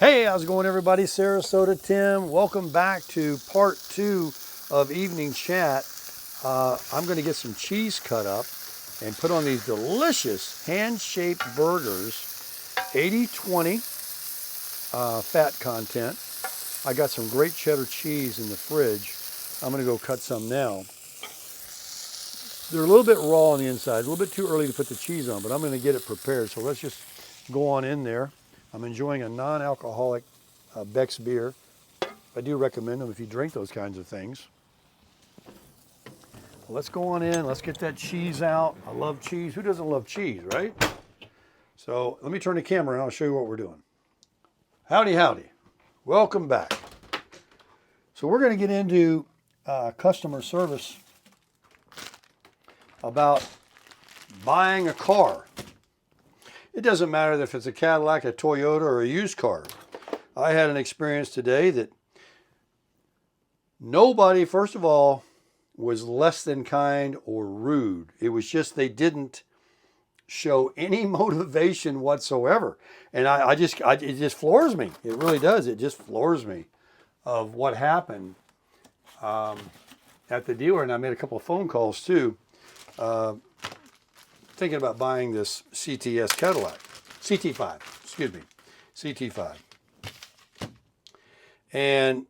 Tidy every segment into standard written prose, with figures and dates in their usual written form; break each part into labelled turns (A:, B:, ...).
A: Hey, how's it going, everybody? Sarasota Tim. Welcome back to part 2 of Evening Chat. I'm going to get some cheese cut up and put on these delicious hand-shaped burgers, 80/20 fat content. I got some great cheddar cheese in the fridge. I'm going to go cut some now. They're a little bit raw on the inside, a little bit too early to put the cheese on, but I'm going to get it prepared. So let's just go on in there. I'm enjoying a non-alcoholic Beck's beer. I do recommend them if you drink those kinds of things. Let's go on in. Let's get that cheese out. I love cheese. Who doesn't love cheese, right? So let me turn the camera and I'll show you what we're doing. Howdy, howdy. Welcome back. So we're going to get into customer service about buying a car. It doesn't matter if it's a Cadillac, a Toyota, or a used car. I had an experience today that nobody, first of all, was less than kind or rude. It was just they didn't show any motivation whatsoever. And it just floors me. It really does. It just floors me of what happened at the dealer. And I made a couple of phone calls too, thinking about buying this CTS Cadillac. CT5, excuse me, CT5. And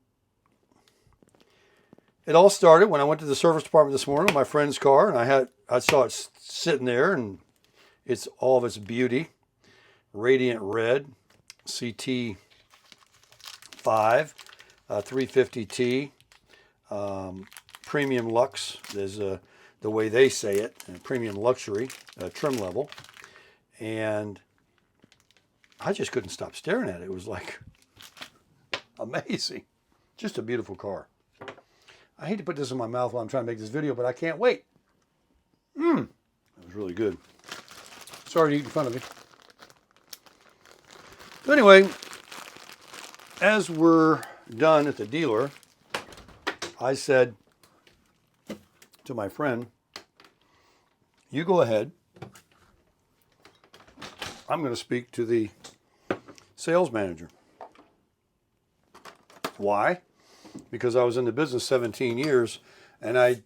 A: it all started when I went to the service department this morning with my friend's car, and I saw it sitting there, and it's all of its beauty, radiant red, CT5, 350T, premium luxe is the way they say it, premium luxury trim level, and I just couldn't stop staring at it. It was like amazing. Just a beautiful car. I hate to put this in my mouth while I'm trying to make this video, but I can't wait. That was really good. Sorry to eat in front of me. So anyway, as we're done at the dealer, I said to my friend, you go ahead. I'm going to speak to the sales manager. Why? Because I was in the business 17 years, and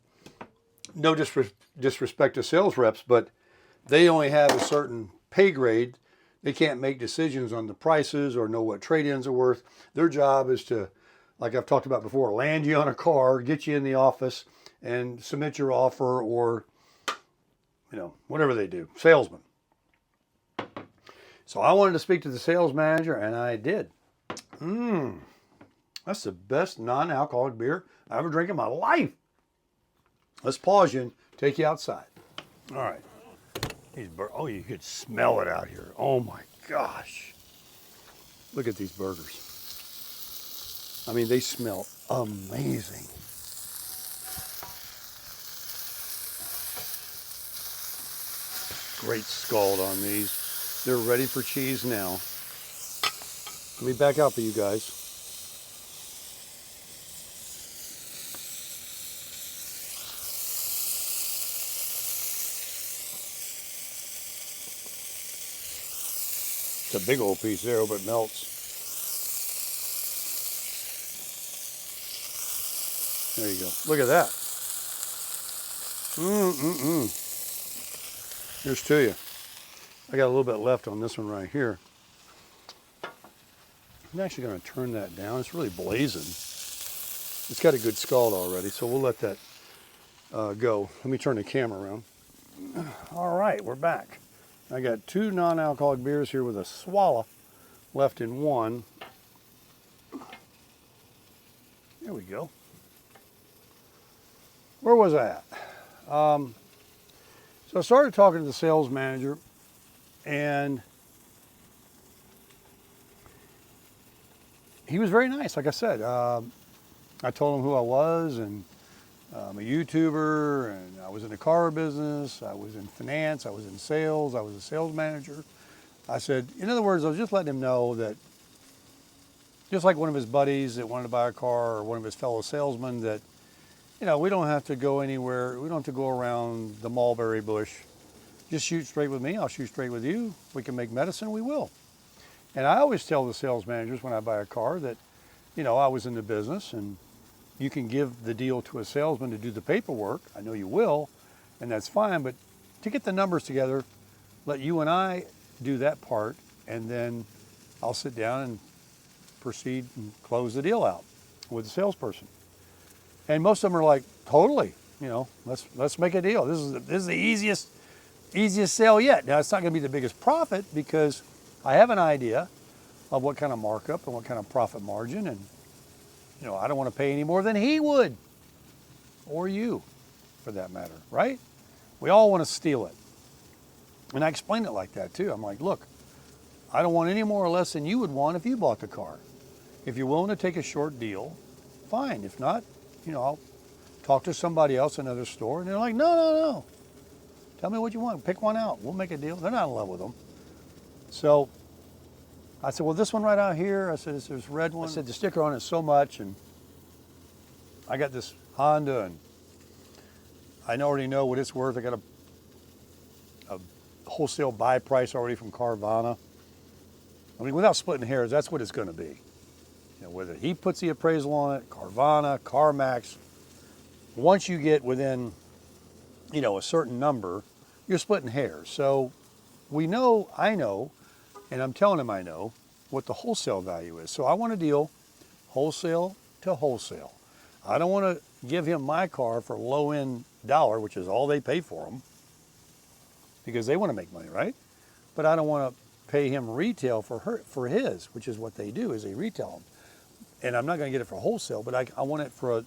A: no disrespect to sales reps, but they only have a certain pay grade. They can't make decisions on the prices or know what trade-ins are worth. Their job is to, like I've talked about before, land you on a car, get you in the office, and submit your offer, or, whatever they do, salesman. So I wanted to speak to the sales manager, and I did. That's the best non-alcoholic beer I ever drank in my life. Let's pause you and take you outside. All right. Oh, you could smell it out here. Oh my gosh. Look at these burgers. I mean, they smell amazing. Great scald on these. They're ready for cheese now. Let me back out for you guys. It's a big old piece there, but it melts. There you go. Look at that. Here's to you. I got a little bit left on this one right here. I'm actually going to turn that down. It's really blazing. It's got a good scald already, so we'll let that go. Let me turn the camera around. All right, we're back. I got 2 non-alcoholic beers here with a swallow left in one. There we go. Where was I at? So I started talking to the sales manager, and he was very nice. Like I said, I told him who I was, and I'm a YouTuber, and I was in the car business, I was in finance, I was in sales, I was a sales manager. I said, in other words, I was just letting him know that, just like one of his buddies that wanted to buy a car, or one of his fellow salesmen, that, we don't have to go anywhere, we don't have to go around the mulberry bush. Just shoot straight with me, I'll shoot straight with you. We can make medicine, we will. And I always tell the sales managers when I buy a car that, you know, I was in the business and you can give the deal to a salesman to do the paperwork. I know you will, and that's fine, but to get the numbers together, let you and I do that part, and then I'll sit down and proceed and close the deal out with the salesperson. And most of them are like, totally, you know, let's make a deal. This is the easiest sale yet. Now, it's not going to be the biggest profit because I have an idea of what kind of markup and what kind of profit margin, and you know, I don't want to pay any more than he would, or you, for that matter, right? We all want to steal it. And I explain it like that too. I'm like, look, I don't want any more or less than you would want if you bought the car. If you're willing to take a short deal, fine. If not, you know, I'll talk to somebody else, another store, and they're like, no. Tell me what you want. Pick one out. We'll make a deal. They're not in love with them. So I said, well, this one right out here, I said, it's this red one. I said, the sticker on it is so much, and I got this Honda, and I already know what it's worth. I got a wholesale buy price already from Carvana. I mean, without splitting hairs, that's what it's going to be. You know, whether he puts the appraisal on it, Carvana, CarMax, once you get within, you know, a certain number, you're splitting hairs. So we know, I know, and I'm telling him I know what the wholesale value is. So I want to deal wholesale to wholesale. I don't want to give him my car for low-end dollar, which is all they pay for them, because they want to make money, right? But I don't want to pay him retail for his, which is what they do, is they retail them. And I'm not going to get it for wholesale, but I want it for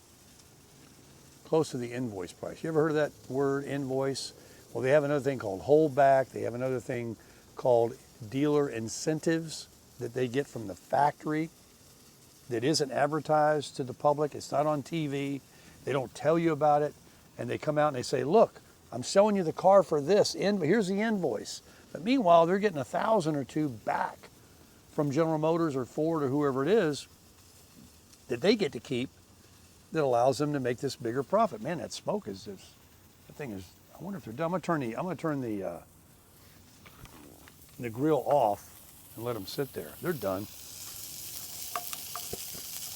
A: close to the invoice price. You ever heard of that word, invoice? Well, they have another thing called holdback. They have another thing called dealer incentives that they get from the factory that isn't advertised to the public. It's not on TV. They don't tell you about it. And they come out and they say, look, I'm selling you the car for this. Here's the invoice. But meanwhile, they're getting $1,000 or $2,000 back from General Motors or Ford or whoever it is that they get to keep, that allows them to make this bigger profit. Man, that smoke is just, that thing is, I wonder if they're done. I'm gonna turn the grill off and let them sit there. They're done.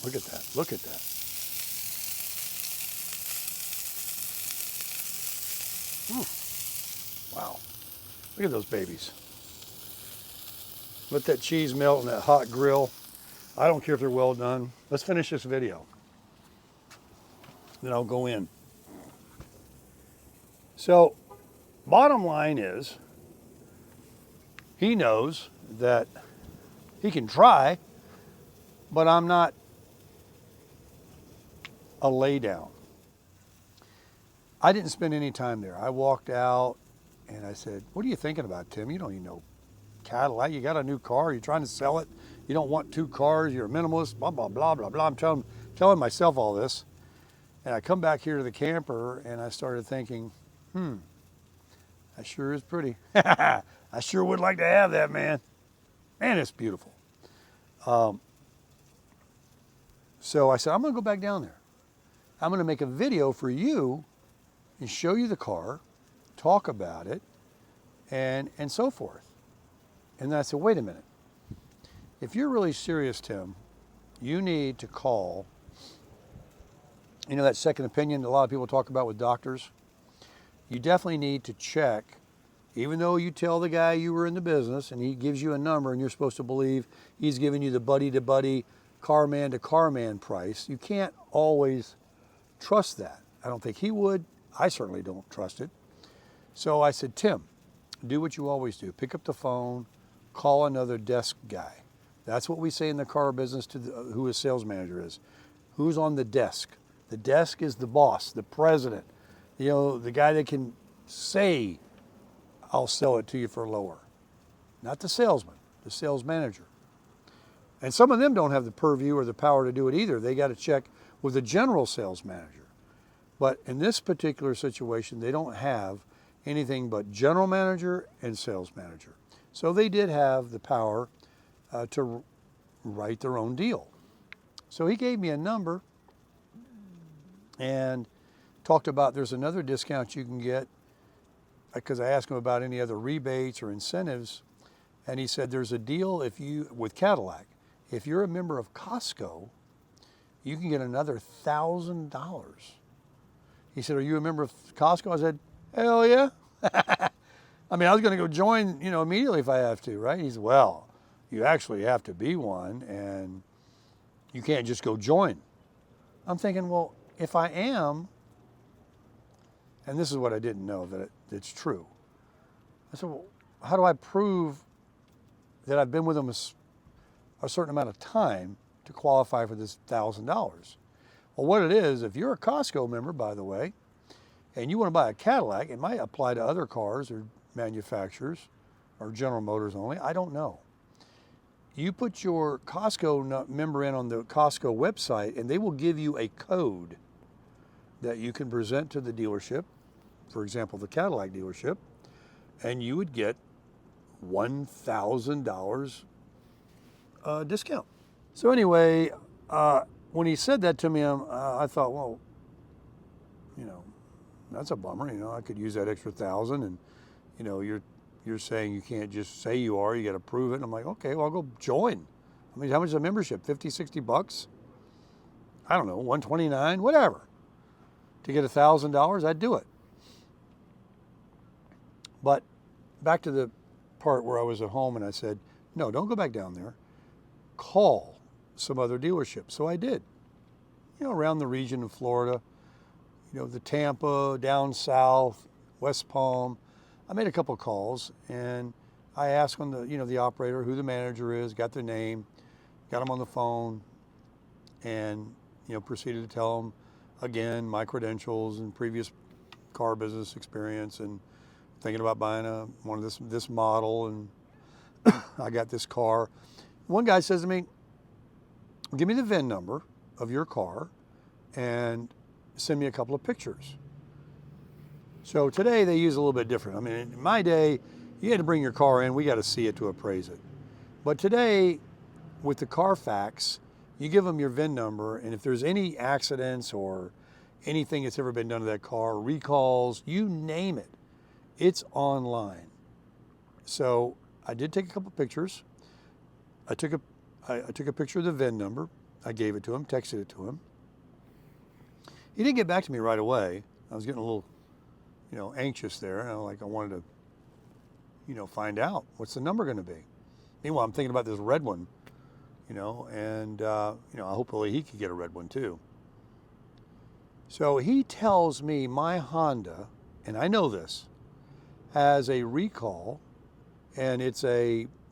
A: Look at that, look at that. Wow, look at those babies. Let that cheese melt in that hot grill. I don't care if they're well done. Let's finish this video. Then I'll go in. So, bottom line is, he knows that he can try, but I'm not a lay down. I didn't spend any time there. I walked out and I said, what are you thinking about, Tim? You don't even know Cadillac. You got a new car. You're trying to sell it. You don't want two cars. You're a minimalist, blah, blah, blah, blah, blah. I'm telling myself all this. And I come back here to the camper and I started thinking, that sure is pretty. I sure would like to have that, man. Man, it's beautiful. So I said, I'm going to go back down there. I'm going to make a video for you and show you the car, talk about it, and so forth. And then I said, wait a minute. If you're really serious, Tim, you need to call, you know, that second opinion that a lot of people talk about with doctors? You definitely need to check, even though you tell the guy you were in the business and he gives you a number and you're supposed to believe he's giving you the buddy-to-buddy, car-man-to-car-man price, you can't always trust that. I don't think he would. I certainly don't trust it. So I said, Tim, do what you always do. Pick up the phone, call another desk guy. That's what we say in the car business to who a sales manager is. Who's on the desk? The desk is the boss, the president, you know, the guy that can say, I'll sell it to you for lower. Not the salesman, the sales manager. And some of them don't have the purview or the power to do it either. They got to check with the general sales manager. But in this particular situation, they don't have anything but general manager and sales manager. So they did have the power to write their own deal. So he gave me a number and talked about there's another discount you can get, because I asked him about any other rebates or incentives, And he said, there's a deal with Cadillac. If you're a member of Costco, you can get another $1,000. He said, are you a member of Costco? I said, hell yeah. I mean, I was going to go join, immediately if I have to, right? He said, well, you actually have to be one, and you can't just go join. I'm thinking, well, if I am, and this is what I didn't know, that it's true. I said, well, how do I prove that I've been with them a certain amount of time to qualify for this $1,000? Well, what it is, if you're a Costco member, by the way, and you want to buy a Cadillac, it might apply to other cars or manufacturers or General Motors only, I don't know. You put your Costco member in on the Costco website, and they will give you a code that you can present to the dealership, for example, the Cadillac dealership, and you would get $1,000 discount. So anyway, when he said that to me, I thought, well, that's a bummer. I could use that extra $1,000, and you're saying you can't just say you are. You got to prove it. And I'm like, okay, well, I'll go join. I mean, how much is a membership? $50, $60? I don't know, $129, whatever. To get $1,000, I'd do it. But back to the part where I was at home, and I said, no, don't go back down there. Call some other dealership. So I did. Around the region of Florida, the Tampa, down south, West Palm. I made a couple calls, and I asked on the operator who the manager is, got their name, got them on the phone, and proceeded to tell them again my credentials and previous car business experience, and thinking about buying one of this model, and I got this car. One guy says to me, give me the VIN number of your car and send me a couple of pictures. So today they use a little bit different. I mean, in my day, you had to bring your car in, we got to see it to appraise it. But today, with the Carfax, you give them your VIN number, and if there's any accidents or anything that's ever been done to that car, recalls, you name it, it's online. So I did take a couple pictures. I took a picture of the VIN number. I gave it to him, texted it to him. He didn't get back to me right away. I was getting a little, anxious there. And I wanted to, find out what's the number going to be. Meanwhile, I'm thinking about this red one, and hopefully he could get a red one too. So he tells me my Honda, and I know this, has a recall, and it's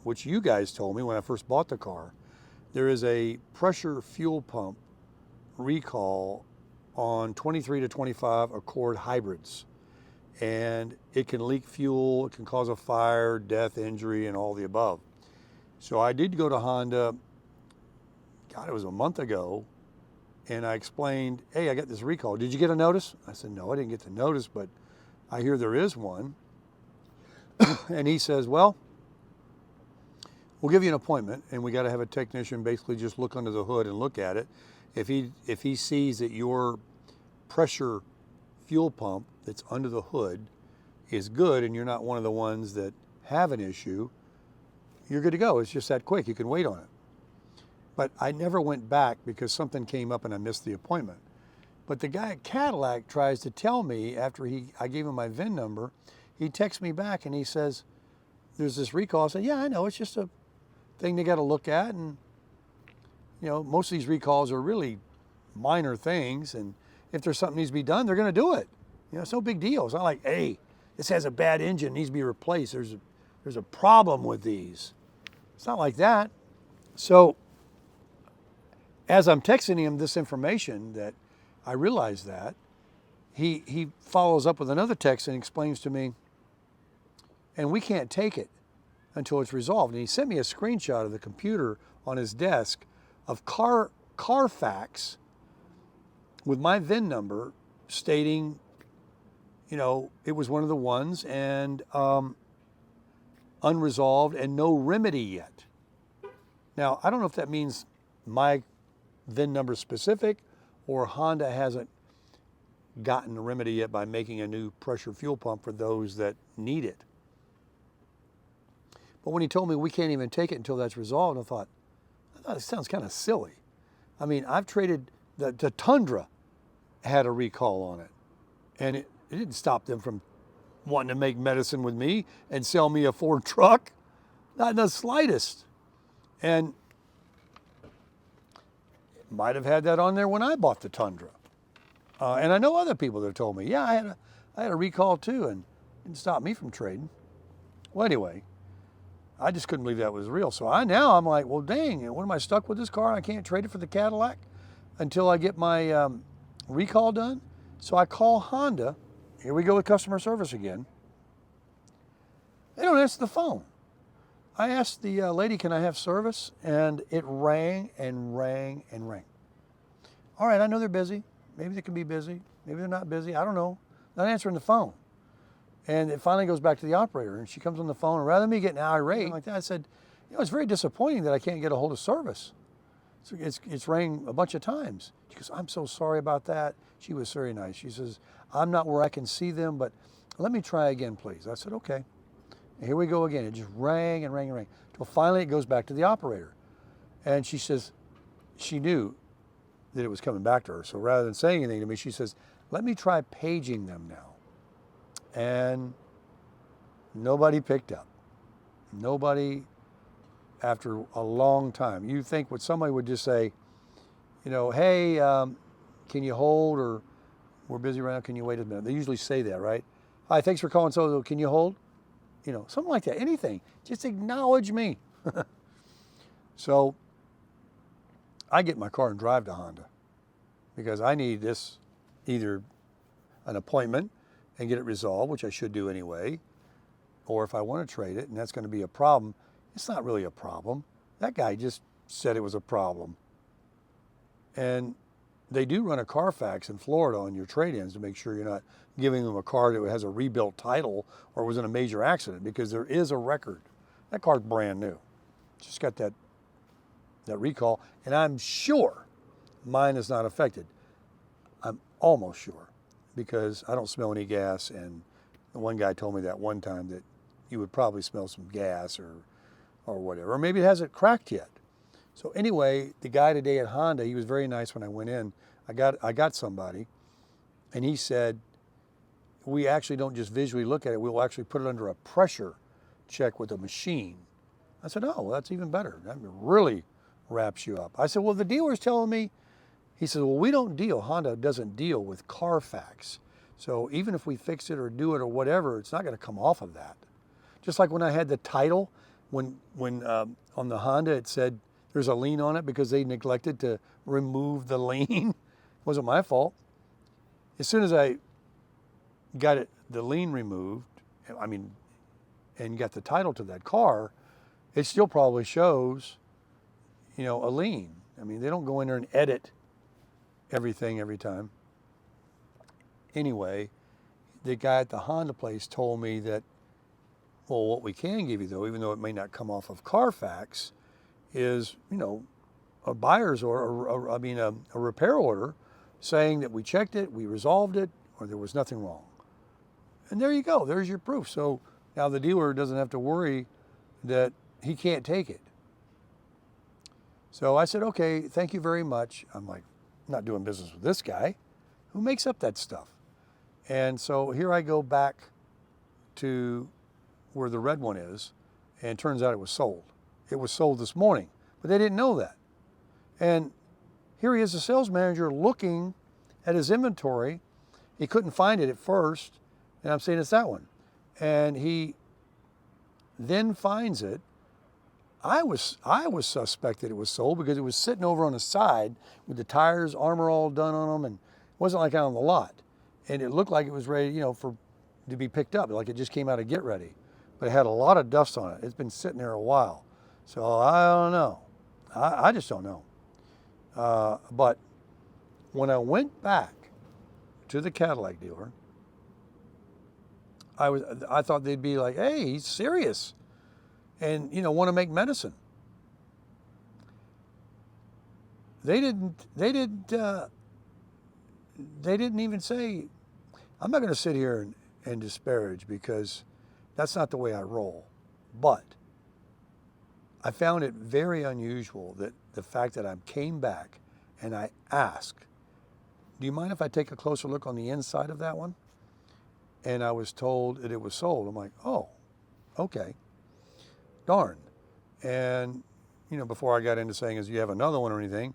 A: which you guys told me when I first bought the car, there is a pressure fuel pump recall on 23 to 25 Accord hybrids. And it can leak fuel, it can cause a fire, death, injury, and all the above. So I did go to Honda, God, it was a month ago, and I explained, hey, I got this recall. Did you get a notice? I said, no, I didn't get the notice, but I hear there is one. And he says, well, we'll give you an appointment, and we got to have a technician basically just look under the hood and look at it. If he sees that your pressure fuel pump that's under the hood is good and you're not one of the ones that have an issue, you're good to go. It's just that quick. You can wait on it. But I never went back because something came up and I missed the appointment. But the guy at Cadillac tries to tell me after I gave him my VIN number, he texts me back and he says, there's this recall. I said, yeah, I know. It's just a thing they got to look at. And, most of these recalls are really minor things. And if there's something needs to be done, they're going to do it. It's no big deal. It's not like, hey, this has a bad engine, needs to be replaced. There's a problem with these. It's not like that. So as I'm texting him this information that I realize that, he follows up with another text and explains to me, and we can't take it until it's resolved. And he sent me a screenshot of the computer on his desk of Carfax with my VIN number stating, it was one of the ones and unresolved and no remedy yet. Now, I don't know if that means my VIN number specific or Honda hasn't gotten a remedy yet by making a new pressure fuel pump for those that need it. But when he told me we can't even take it until that's resolved, I thought it sounds kind of silly. I mean, I've traded, the Tundra had a recall on it. And it didn't stop them from wanting to make medicine with me and sell me a Ford truck. Not in the slightest. And might have had that on there when I bought the Tundra. And I know other people that have told me, yeah, I had a recall too, and it didn't stop me from trading. Well, anyway, I just couldn't believe that was real. So now I'm like, well, dang, what am I stuck with this car? I can't trade it for the Cadillac until I get my recall done. So I call Honda. Here we go with customer service again. They don't answer the phone. I asked the lady, can I have service? And it rang and rang and rang. All right, I know they're busy. Maybe they can be busy. Maybe they're not busy. I don't know. Not answering the phone. And it finally goes back to the operator, and she comes on the phone, and rather than me getting irate like that, I said, it's very disappointing that I can't get a hold of service. So it's rang a bunch of times. She goes, I'm so sorry about that. She was very nice. She says, I'm not where I can see them, but let me try again, please. I said, okay. And here we go again. It just rang and rang and rang. Until finally it goes back to the operator. And she says, she knew that it was coming back to her. So rather than saying anything to me, she says, let me try paging them now. And nobody picked up. Nobody, after a long time. You think what somebody would just say, hey, can you hold, or we're busy right now, can you wait a minute? They usually say that, right? Hi, thanks for calling, so can you hold? Something like that, anything. Just acknowledge me. So I get in my car and drive to Honda because I need this, either an appointment and get it resolved, which I should do anyway, or if I want to trade it and that's going to be a problem, it's not really a problem. That guy just said it was a problem. And they do run a Carfax in Florida on your trade-ins to make sure you're not giving them a car that has a rebuilt title or was in a major accident, because there is a record. That car's brand new. Just got that recall, and I'm sure mine is not affected. I'm almost sure, because I don't smell any gas, and the one guy told me that one time that you would probably smell some gas or whatever, or maybe it hasn't cracked yet. So anyway, the guy today at Honda, he was very nice when I went in. I got somebody, and he said, we actually don't just visually look at it, we'll actually put it under a pressure check with a machine. I said, oh, well, that's even better. That really wraps you up. I said, well, the dealer's telling me, he said, well, we don't deal, Honda doesn't deal with Carfax. So even if we fix it or do it or whatever, it's not going to come off of that. Just like when I had the title, when on the Honda it said there's a lien on it because they neglected to remove the lien. It wasn't my fault. As soon as I got the lien removed, and got the title to that car, it still probably shows, a lien. They don't go in there and edit everything every time. Anyway, the guy at the Honda place told me that, well, what we can give you, though, even though it may not come off of Carfax, is, a buyer's order, a repair order saying that we checked it, we resolved it, or there was nothing wrong. And there you go, there's your proof. So now the dealer doesn't have to worry that he can't take it. So I said, okay, thank you very much. I'm like, not doing business with this guy. Who makes up that stuff? And so here I go back to where the red one is, and it turns out it was sold. It was sold this morning, but they didn't know that. And here he is, the sales manager, looking at his inventory. He couldn't find it at first, and I'm saying it's that one. And he then finds it. I was suspect that it was sold because it was sitting over on the side with the tires, armor all done on them, and it wasn't like out on the lot. And it looked like it was ready, to be picked up, like it just came out of get ready. But it had a lot of dust on it. It's been sitting there a while. So I don't know. I just don't know. But when I went back to the Cadillac dealer, I thought they'd be like, hey, he's serious and, want to make medicine. They didn't even say, I'm not going to sit here and disparage, because that's not the way I roll. But I found it very unusual that the fact that I came back and I asked, do you mind if I take a closer look on the inside of that one? And I was told that it was sold. I'm like, oh, okay, darn. And, you know, before I got into saying, is you have another one or anything,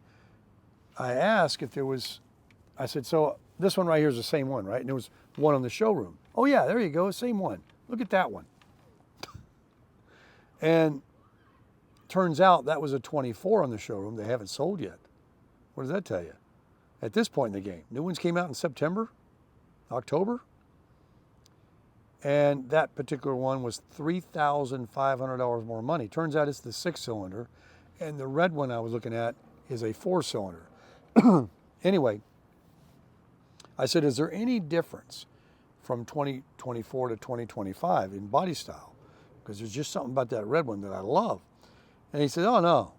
A: I asked if there was, I said, so this one right here is the same one, right? And there was one on the showroom. Oh yeah, there you go, same one. Look at that one. And turns out that was a 24 on the showroom. They haven't sold yet. What does that tell you? At this point in the game, new ones came out in September, October. And that particular one was $3,500 more money. Turns out it's the 6-cylinder, and the red one I was looking at is a 4-cylinder. Anyway, I said, is there any difference from 2024 to 2025 in body style? Because there's just something about that red one that I love. And he said, oh no,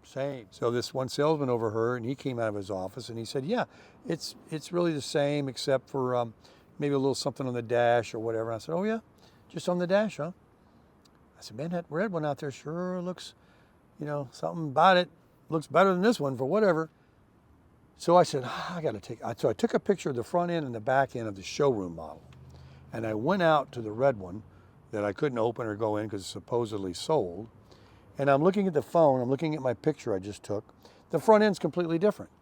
A: same. So this one salesman overheard, and he came out of his office and he said, yeah, it's really the same except for maybe a little something on the dash or whatever. And I said, oh yeah, just on the dash, huh? I said, man, that red one out there sure looks, you know, something about it looks better than this one for whatever. So I said, so I took a picture of the front end and the back end of the showroom model. And I went out to the red one that I couldn't open or go in because it's supposedly sold. And I'm looking at the phone, I'm looking at my picture I just took. The front end's completely different.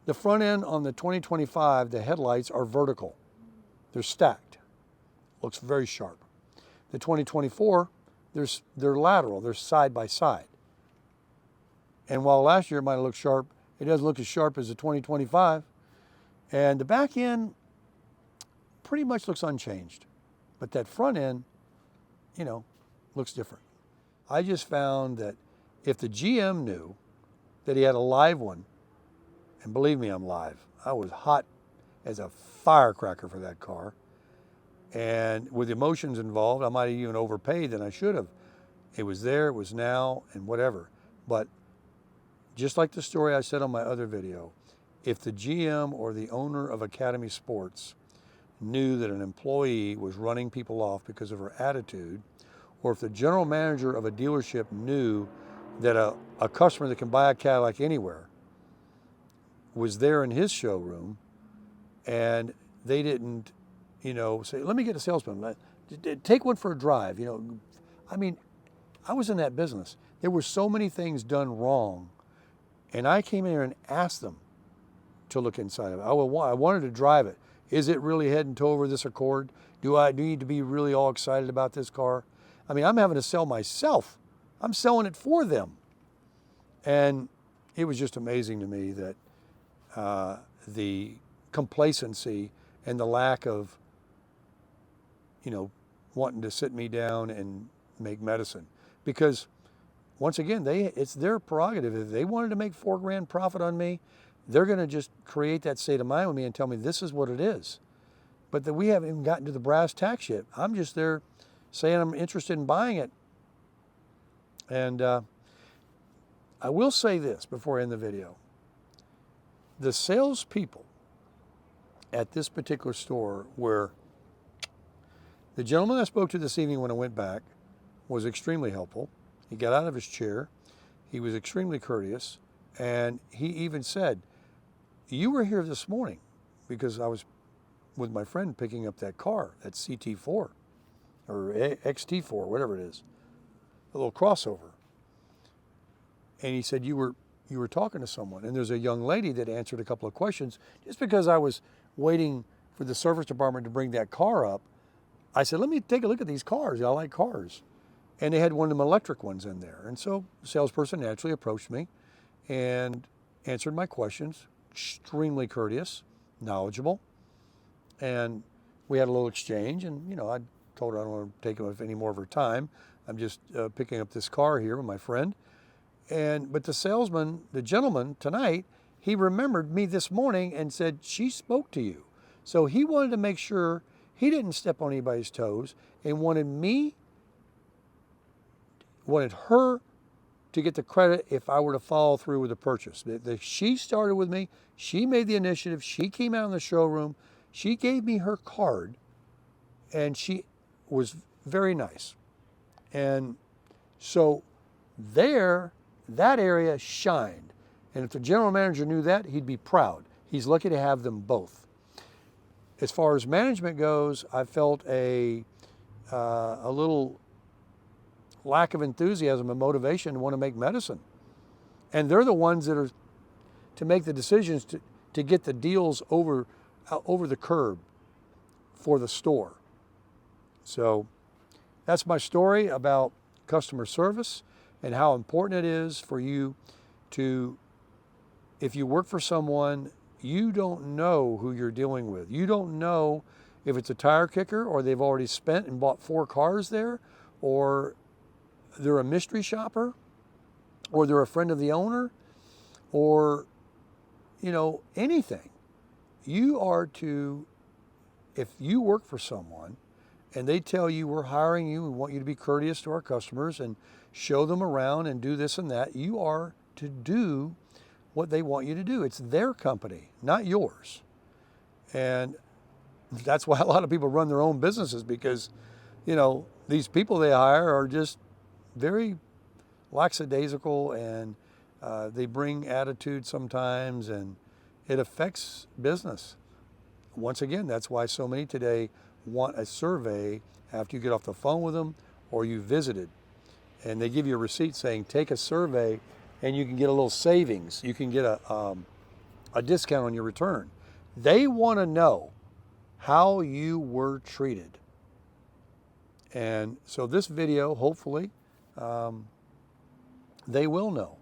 A: The front end on the 2025, the headlights are vertical. They're stacked. Looks very sharp. The 2024, they're lateral, they're side by side. And while last year it might have looked sharp, it doesn't look as sharp as the 2025. And the back end pretty much looks unchanged. But that front end, you know, looks different. I just found that if the GM knew that he had a live one, and believe me, I'm live. I was hot as a firecracker for that car. And with emotions involved, I might have even overpaid than I should have. It was there, it was now, and whatever. But just like the story I said on my other video, if the GM or the owner of Academy Sports knew that an employee was running people off because of her attitude, or if the general manager of a dealership knew that a customer that can buy a Cadillac anywhere was there in his showroom and they didn't, you know, say, let me get a salesman, take one for a drive, you know. I mean, I was in that business. There were so many things done wrong, and I came in here and asked them to look inside of it. I wanted to drive it. Is it really head and toe over this Accord? Do I need to be really all excited about this car? I mean, I'm having to sell myself. I'm selling it for them. And it was just amazing to me that the complacency and the lack of, you know, wanting to sit me down and make medicine. Because once again, it's their prerogative. If they wanted to make $4,000 profit on me, they're going to just create that state of mind with me and tell me this is what it is. But that we haven't even gotten to the brass tacks yet. I'm just there saying I'm interested in buying it. And I will say this before I end the video. The salespeople at this particular store, where the gentleman I spoke to this evening when I went back was extremely helpful. He got out of his chair. He was extremely courteous. And he even said, you were here this morning because I was with my friend picking up that car, that CT4 or XT4, whatever it is, a little crossover. And he said, you were talking to someone. And there's a young lady that answered a couple of questions. Just because I was waiting for the service department to bring that car up, I said, let me take a look at these cars. I like cars. And they had one of them electric ones in there. And so the salesperson naturally approached me and answered my questions, extremely courteous, knowledgeable. And we had a little exchange, and you know, I told her I don't want to take up any more of her time. I'm just picking up this car here with my friend. But the salesman, the gentleman tonight, he remembered me this morning and said, she spoke to you. So he wanted to make sure he didn't step on anybody's toes and wanted her to get the credit if I were to follow through with the purchase. She started with me. She made the initiative. She came out in the showroom. She gave me her card, and she was very nice. And so There, that area shined. And if the general manager knew that, he'd be proud. He's lucky to have them both. As far as management goes, I felt a little lack of enthusiasm and motivation to want to make medicine. And they're the ones that are to make the decisions to get the deals over the curb for the store. So that's my story about customer service and how important it is for you to, if you work for someone, you don't know who you're dealing with. You don't know if it's a tire kicker or they've already spent and bought 4 cars there, or they're a mystery shopper, or they're a friend of the owner, or, you know, anything. You are to, if you work for someone and they tell you we're hiring you, we want you to be courteous to our customers and show them around and do this and that, you are to do what they want you to do. It's their company, not yours. And that's why a lot of people run their own businesses, because, you know, these people they hire are just very lackadaisical, and they bring attitude sometimes, and it affects business. Once again, that's why so many today want a survey after you get off the phone with them or you visited. And they give you a receipt saying, take a survey and you can get a little savings. You can get a discount on your return. They want to know how you were treated. And so this video, hopefully, they will know.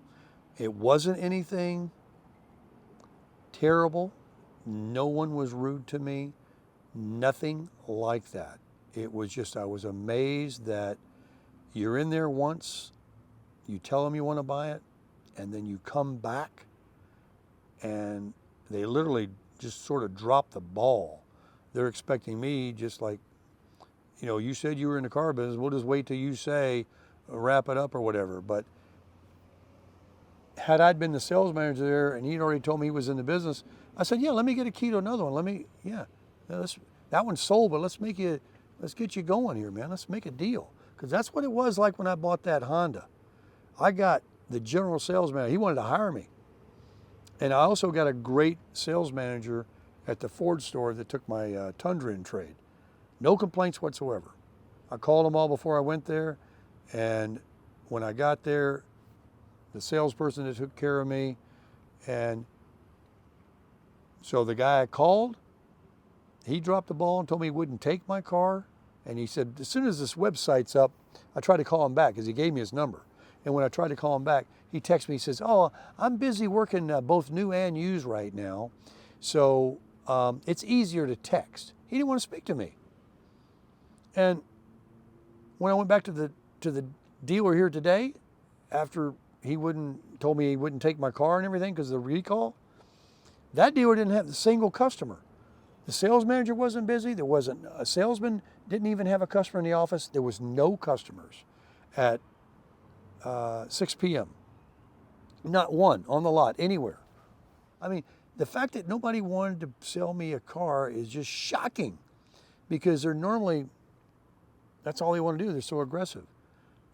A: It wasn't anything terrible. No one was rude to me. Nothing like that. It was just, I was amazed that you're in there once, you tell them you want to buy it, and then you come back and they literally just sort of drop the ball. They're expecting me just like, you know, you said you were in the car business, we'll just wait till you say, wrap it up or whatever. But had I been the sales manager there and he'd already told me he was in the business, I said, yeah, let me get a key to another one. That one's sold, but let's get you going here, man. Let's make a deal. Because that's what it was like when I bought that Honda. I got the general sales manager. He wanted to hire me. And I also got a great sales manager at the Ford store that took my Tundra in trade. No complaints whatsoever. I called them all before I went there. And when I got there, the salesperson that took care of me, and so the guy I called, he dropped the ball and told me he wouldn't take my car. And he said, as soon as this website's up, I tried to call him back because he gave me his number. And when I tried to call him back, he texted me, he says, oh, I'm busy working both new and used right now. So it's easier to text. He didn't want to speak to me. And when I went back to the dealer here today, after he told me he wouldn't take my car and everything because of the recall, that dealer didn't have a single customer. The sales manager wasn't busy. There wasn't a salesman, didn't even have a customer in the office. There was no customers at 6 p.m. Not one on the lot anywhere. I mean, the fact that nobody wanted to sell me a car is just shocking, because they're normally, that's all they want to do. They're so aggressive.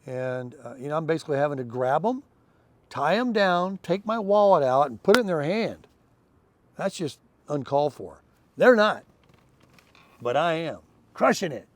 A: And, I'm basically having to grab them, tie them down, take my wallet out and put it in their hand. That's just uncalled for. They're not, but I am crushing it.